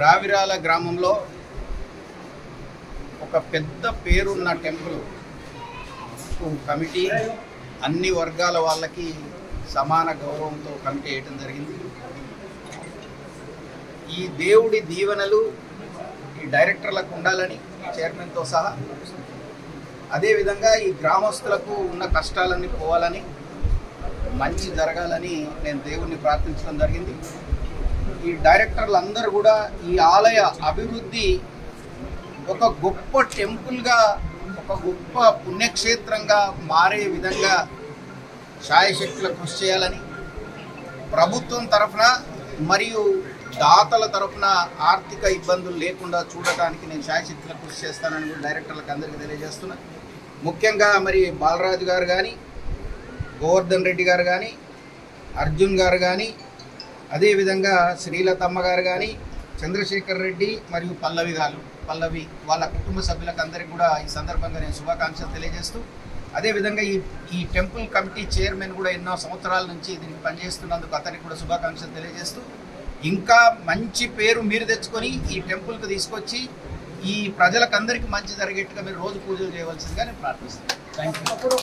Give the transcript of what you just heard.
రావిరాల గ్రామంలో ఒక పెద్ద పేరున్న టెంపుల్ కమిటీ అన్ని వర్గాల వాళ్ళకి సమాన గౌరవంతో కమిటీ వేయడం జరిగింది. ఈ దేవుడి దీవెనలు ఈ డైరెక్టర్లకు ఉండాలని చైర్మన్తో సహా, అదేవిధంగా ఈ గ్రామస్తులకు ఉన్న కష్టాలన్నీ పోవాలని, మంచి జరగాలని నేను దేవుణ్ణి ప్రార్థించడం జరిగింది. ఈ డైరెక్టర్లు అందరూ కూడా ఈ ఆలయ అభివృద్ధి ఒక గొప్ప టెంపుల్గా, ఒక గొప్ప పుణ్యక్షేత్రంగా మారే విధంగా శాయశక్తుల కృషి చేయాలని, ప్రభుత్వం తరఫున మరియు దాతల తరఫున ఆర్థిక ఇబ్బందులు లేకుండా చూడటానికి నేను శాయశక్తుల కృషి చేస్తానని కూడా డైరెక్టర్లకు అందరికీ తెలియజేస్తున్నా. ముఖ్యంగా మరి బాలరాజు గారు కానీ, గోవర్ధన్ రెడ్డి గారు కానీ, అర్జున్ గారు కానీ, అదేవిధంగా శ్రీలతమ్మ గారు కానీ, చంద్రశేఖర్ రెడ్డి మరియు పల్లవి వాళ్ళ కుటుంబ సభ్యులకు అందరికీ కూడా ఈ సందర్భంగా నేను శుభాకాంక్షలు తెలియజేస్తూ, అదేవిధంగా ఈ టెంపుల్ కమిటీ చైర్మన్ కూడా ఎన్నో సంవత్సరాల నుంచి దీనికి పనిచేస్తున్నందుకు అతనికి కూడా శుభాకాంక్షలు తెలియజేస్తూ, ఇంకా మంచి పేరు మీరు తెచ్చుకొని ఈ టెంపుల్కి తీసుకొచ్చి ఈ ప్రజలకందరికీ మంచి జరిగేట్టుగా మీరు రోజు పూజలు చేయవలసిందిగా నేను ప్రార్థిస్తున్నాను. Thank you.